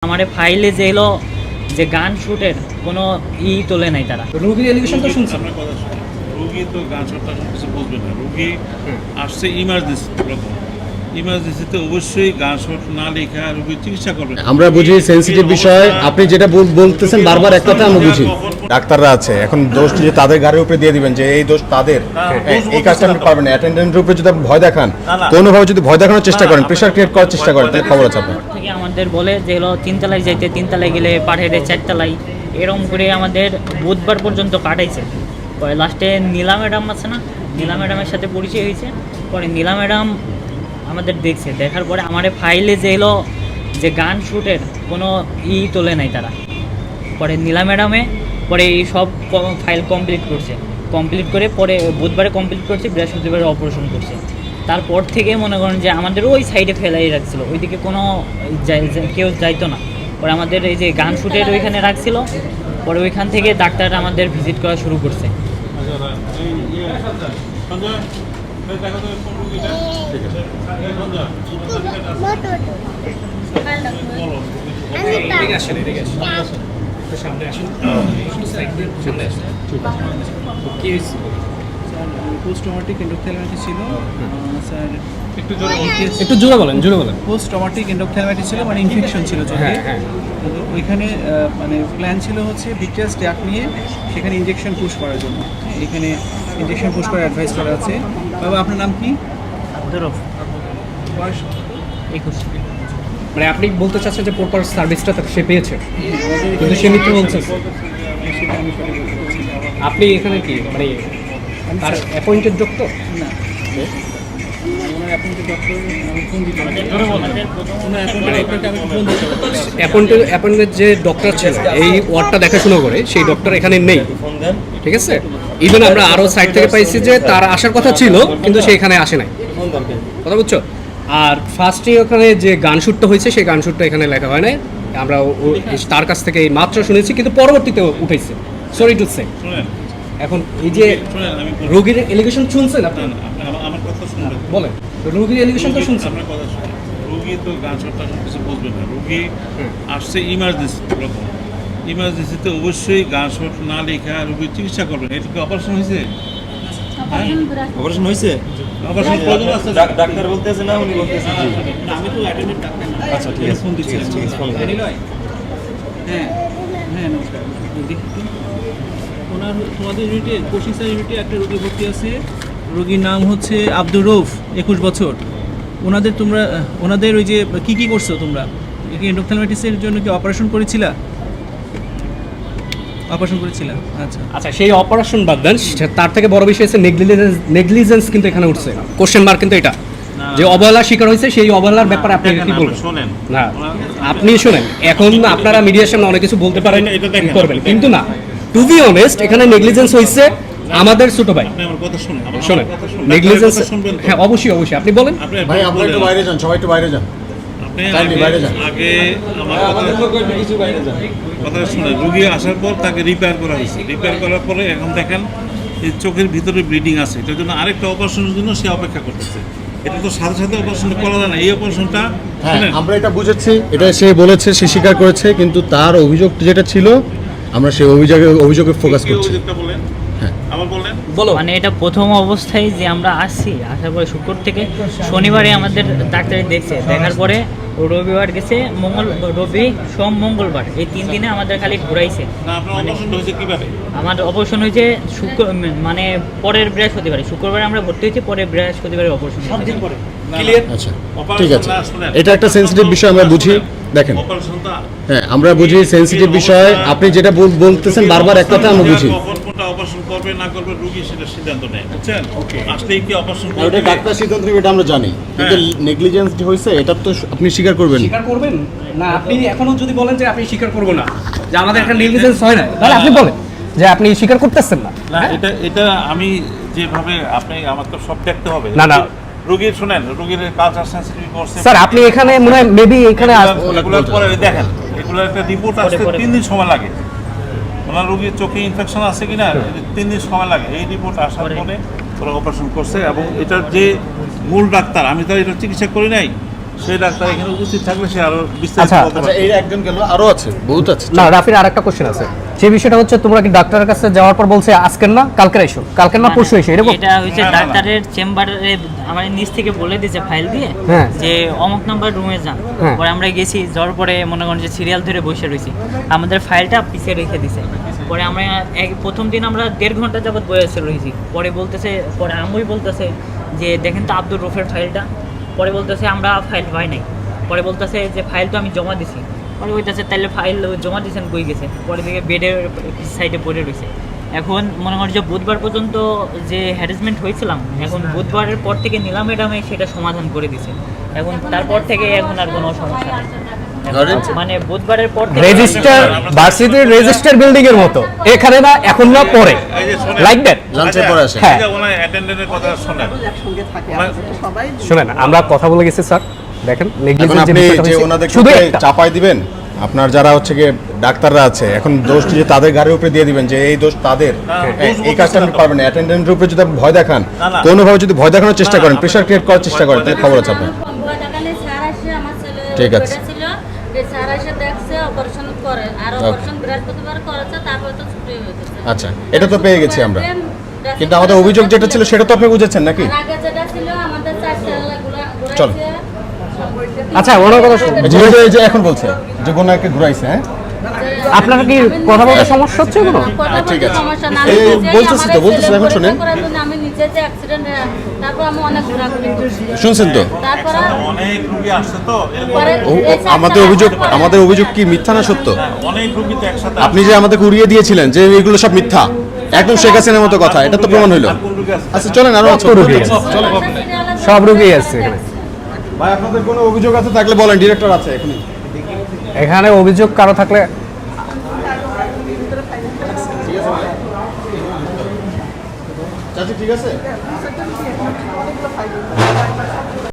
हमारे फाइले যে এলো যে গান শুটের কোনো তোলে নাই তারা। রোগীর এলিগেশন তো শুনছেন। আপনার কথা শুনুন, রোগী তো গান শুটটা কিছু বুঝবে না। রোগী আসছে ইমার্জেন্সি, প্রথম ইমার্জেন্সিতে অবশ্যই গান শুট না লেখা রোগীর চিকিৎসা করবেন। আমরা বুঝি সেনসিটিভ বিষয়, আপনি যেটা বলতেছেন বারবার এক কথা আমরা বুঝি। ডাক্তাররা আছে, এখন দোষ যে তাদের গাড়ির উপরে দিয়ে দিবেন যে এই দোষ তাদের, এই কাজটা আপনি পারবেন না। অ্যাটেন্ডেন্টের উপরে যদি আপনি ভয় দেখান, কোনোভাবে যদি ভয় দেখানোর চেষ্টা করেন, প্রেশার ক্রিয়েট করার চেষ্টা করেন, তাহলে খবর আছে আপনার। থেকে আমাদের বলে যে হলো 3 তলায় যাইতে 3 তলায় গেলে পাঠিয়ে দেয় 4 তলায়, এরকম করে আমাদের বুধবার পর্যন্ত কাটাইছে। পরে লাস্টে নীলা ম্যাডাম আছে না, নীলা ম্যাডামের সাথে পরিচয় হয়েছে। পরে নীলা ম্যাডাম আমাদের দেখছে, দেখার পরে আমাদের ফাইলে যে এলো যে গান শুটের কোনো তোলে নাই তারা। পরে নীলা ম্যাডামে পরে এই সব ফাইল কমপ্লিট করছে, কমপ্লিট করে পরে বুধবারে কমপ্লিট করছে, বৃহস্পতিবারে অপারেশন করছে। তারপর থেকে মনে করেন যে আমাদের ওই সাইডে ফেলাই রাখছিল, ওইদিকে কোনো কেউ যাইতো না। পরে আমাদের এই যে গান শুটের ওইখানে রাখছিল, পরে ওইখান থেকে ডাক্তাররা আমাদের ভিজিট করা শুরু করছে। পোস্ট ট্রমাটিক এন্ডোথেলিয়ামাইটিস ছিল স্যার। একটু জোরে বলেন, জোরে বলেন। পোস্ট ট্রমাটিক এন্ডোথেলিয়ামাইটিস ছিল, মানে ইনফেকশন ছিল চোখে। ওইখানে মানে প্ল্যান ছিল হচ্ছে ভিট্রিয়াস ট্যাক নিয়ে সেখানে ইনজেকশন পুশ করার জন্য। এখানে ইনজেকশন পুশ করার অ্যাডভাইস করা আছে। বাবা আপনার নাম কি? বয়স 21। মানে আপনি বলতে চাচ্ছেন যে প্রপার সার্ভিসটা সে পেয়েছে, কিন্তু সে মিথ্যে বলছেন। আপনি এখানে কি মানে তার অ্যাপয়েন্টেড ডক্টর? না, ওনার অ্যাপয়েন্টেড ডক্টর আমি ফোন দিতে অ্যাপয়েন্টেড যে ডক্টর ছিল এই ওয়ার্ডটা দেখাশোনা করে, সেই ডক্টর এখানে নেই, ঠিক আছে? ইভেন আমরা আরও সাইড থেকে পাইছি যে তার আসার কথা ছিল, কিন্তু সে এখানে আসে নাই। কথা বুঝছো? আর ফার্স্টে ওখানে যে গান শ্যুটটা হয়েছে, সেই গান শ্যুটটা এখানে লেখা হয় নাই। আমরা তার কাছ থেকে এই মাত্র শুনেছি, কিন্তু পরবর্তীতে উঠেছে। Sorry to say. এখন এই যে রোগীর এলিগেশন শুনছেন আপনি? আমার কথা শুনবেন, বলেন। রোগীর এলিগেশন তো শুনছেন। আপনার কথা শুনুন, রোগী তো গান শুটটা কিছু বুঝবে না। রোগী আসছে ইমার্জেন্সি, প্রথম ইমার্জেন্সিতে অবশ্যই গান শুট না লেখা রোগীর চিকিৎসা করবেন। এটা কি অপারেশন হয়েছে? অপারেশন হয়েছে? অপারেশন প্রয়োজন আছে? ডাক্তার বলতেছে না, উনি বলতেছে জি। না, আমি তো অ্যাটেন্ডেন্ট ডাক্তার না। আচ্ছা ঠিক আছে, ফোন দিচ্ছি। ঠিক আছে, ফোন দেন। হ্যাঁ হ্যাঁ, নমস্কার। ওনার তোমাদের ইউনিটে, কোচিং স্যার ইউনিটে একটা রোগী ভর্তি আছে। রোগীর নাম হচ্ছে আব্দুর রৌফ, 21 বছর। ওনাদের ওই যে কি করছো তোমরা? এন্ডোথেলিয়ামাইটিসের জন্য কি অপারেশন করেছিলা? অপারেশন করেছিলা? আচ্ছা আচ্ছা, সেই অপারেশন বাদ দেন, তার থেকে বড় বিষয় হচ্ছে নেগলিজেন্স কিন্তু এখানে উঠছে। কোশ্চেন মার্ক কিন্তু এটা, যে অবহেলার শিকার হয়েছে, সেই অবহেলার ব্যাপারে আপনি কি বলবেন? শোনেন না, আপনি শোনেন। এখন আপনারা মিডিয়ার সামনে অনেক কিছু বলতে পারেন, করবেন, কিন্তু না, টু বি অনেস্ট, এখানে নেগলিজেন্স হয়েছে আমাদের ছোট ভাই। আপনি আমার কথা শুনুন, শোনেন, নেগলিজেন্স নেগলিজেন্স, শুনবেন তো? হ্যাঁ অবশ্যই অবশ্যই, আপনি বলেন। ভাই আপনারা একটু বাইরে যান, সবাই একটু বাইরে যান। আপনি বাইরে যান। আগে আমার কথা শুনে রুগী আসার পর তাকে রিপেয়ার করা হয়েছে। রিপেয়ার করার পরে এখন দেখেন এই চোখের ভিতরে ব্লিডিং আছে, এটার জন্য আরেকটা অপারেশনের জন্য সে অপেক্ষা করতেছে। এটা তো সাথে সাথে অপারেশন করা যায় না। এই অপারেশনটা হ্যাঁ, আমরা এটা বুঝেছি, এটা সে বলেছে, সে স্বীকার করেছে, কিন্তু তার অভিযোগ যেটা ছিল আমরা সেই অভিযোগে ফোকাস করছি। বলেন, আবার বলেন। বলো। মানে এটা প্রথম অবস্থায় যে আমরা আসছি, আসার পরে শুক্র থেকে শনিবারে আমাদের ডাক্তারি দেখছে, দেখার পরে রবিবার গেছে, রবি সোম মঙ্গলবার, এই 3 দিনে আমাদের খালি ঘুরাইছে। না, আপনার অপারেশন হয়েছে কিভাবে? আমার অপারেশন হয়েছে মানে পরের বৃহস্পতিবারে, শুক্রবারে আমরা ভর্তি হয়েছি, পরের বৃহস্পতিবারে অপারেশন পরে ক্লিয়ার। আচ্ছা অপারেশন ঠিক আছে, না, শুনেন। এটা একটা সেনসিটিভ বিষয়, আমরা বুঝি। দেখেন, অপারেশনটা হ্যাঁ আমরা বুঝি সেনসিটিভ বিষয়, আপনি যেটা বলতেছেন বারবার এক কথা আমরা বুঝি। কখন কোনটা অপারেশন করবে না করবে রোগী সেটা সিদ্ধান্ত নেয়, বুঝছেন? আসলেই কি অপারেশন আর করবে? ওটা ডাক্তার সিদ্ধান্ত নেবে, এটা আমরা জানি, কিন্তু নেগলিজেন্স যে হয়েছে এটা তো আপনি স্বীকার করবেন। স্বীকার করবেন না? আপনি এখনো যদি বলেন যে আপনি স্বীকার করবো না, যে আমাদের এখানে নেগলিজেন্স হয় না, তাহলে আপনি বলেন যে আপনি স্বীকার করতেছেন না। না, এটা আমি যেভাবে আপনি আমার তো সব দেখতে হবে। না, না। রোগীর শুনেন, রোগীর কালচার সেন্সিটিভ করছে। স্যার আপনি এখানে মনে হয় মেবি এখানে এগুলোর পরে দেখেন, এগুলোর একটা রিপোর্ট আসতে 3 দিন সময় লাগে। ওনার রোগীর চোখে ইনফেকশন আছে কিনা 3 দিন সময় লাগে। এই রিপোর্ট আসার পরে ওরা অপারেশন করছে, এবং এটার যে মূল ডাক্তার, আমি তো এটা চিকিৎসা করি নাই, সেই ডাক্তার এখানে উপস্থিত থাকলে সে আরো বিস্তারিত আচ্ছা, বলতে আচ্ছা পারবে। এই একজন গেল, আরো আছে, বহুত আছে। না, রাফির আরেকটা কোশ্চেন আছে। যে বিষয়টা হচ্ছে তোমরা কি ডাক্তারের কাছে যাওয়ার পর বলছে আজকের না কালকের এসো, কালকের না পরশু এসো, এরকম? এটা হচ্ছে না, না, না। ডাক্তারের চেম্বারে আমার নিচ থেকে বলে দিয়েছে ফাইল দিয়ে হ্যাঁ। যে অমুক নাম্বার রুমে যান। হ্যাঁ। পরে আমরা গেছি, যাওয়ার পরে মনে করেন যে সিরিয়াল ধরে বসে রয়েছি, আমাদের ফাইলটা পিছিয়ে রেখে দিছে। পরে আমরা প্রথম দিন আমরা 1.5 ঘন্টা যাবত বসে রয়েছি। পরে বলতেছে, পরে আমুই বলতেছে যে দেখেন তো আব্দুর রফের ফাইলটা। পরে বলতেছে আমরা ফাইল পাই নাই। পরে বলতেছে যে ফাইল তো আমি জমা দিছি। পরে বলতেছে তাহলে ফাইল জমা দিয়েছেন কই গেছে? পরে থেকে বেডের সাইডে পড়ে রয়েছে। এখন মনে করি যে বুধবার পর্যন্ত যে হ্যারাসমেন্ট হয়েছিলাম, এখন বুধবারের পর থেকে নীলা ম্যাডামে সেটা সমাধান করে দিছে। এখন তারপর থেকে এখন আর কোনো সমস্যা নেই। মানে বুধবারের পর থেকে রেজিস্টার ভার্সিটির রেজিস্টার বিল্ডিং এর মতো, এখানে না এখন না পরে, এই যে শোনেন, লাইক দ্যাট। লাঞ্চের পরে আসে। হ্যাঁ। এই যে ওনার অ্যাটেন্ডেন্টের কথা শোনেন। শুনেন, আমরা কথা বলে গেছি স্যার, দেখেন এখন নেগলিজেন্স যে আপনি বিষয়টা যে হয়েছে, ওনাদের শুধু উপরে একটা। চাপাই দিবেন, আপনার যারা হচ্ছে গিয়ে ডাক্তাররা আছে, এখন দোষটি যে তাদের গাড়ির উপরে দিয়ে দিবেন যে এই দোষ তাদের, এই কাজটা আপনি পারবেন না। অ্যাটেন্ডেন্টের উপরে যদি আপনি ভয় দেখান, না, না। কোনোভাবে যদি ভয় দেখানোর চেষ্টা করেন, প্রেশার ক্রিয়েট করার চেষ্টা করেন, তাহলে খবর আছে আপনার। ঠিক আছে। আচ্ছা, এটা তো পেয়ে গেছি আমরা, কিন্তু আমাদের অভিযোগ যেটা ছিল সেটা তো আপনি বুঝেছেন নাকি? চল। আচ্ছা, ওনার কথা শুনুন। এই যে এখন বলছে যে গোনাকে ঘুরাইছে, হ্যাঁ আপনার কি কথা বলতে সমস্যা হচ্ছে কোনো? ঠিক আছে। বলতেছি তো, এখন শোনেন। আমি নিজে যে অ্যাক্সিডেন্ট তারপর আমি অনেক ঘোরাঘুরি করছি। শুনছেন তো? তারপর অনেক রুগী আসছে তো এরকম পরে আমাদের অভিযোগ কি মিথ্যা না সত্য? অনেক রুগী তো একসাথে আপনি যে আমাদেরকে উড়িয়ে দিয়েছিলেন যে এগুলো সব মিথ্যা, একদম শেখ হাসিনার মতো কথা, এটা তো প্রমাণ হইলো। আচ্ছা চলেন, আরো আছে, রুগী আছে। চলেন। সব রোগী আছে এখানে। ভাই আপনাদের কোনো অভিযোগ আছে থাকলে বলেন, ডিরেক্টর আছে এখানে। এখানে অভিযোগ কারো থাকলে চাচি ঠিক আছে?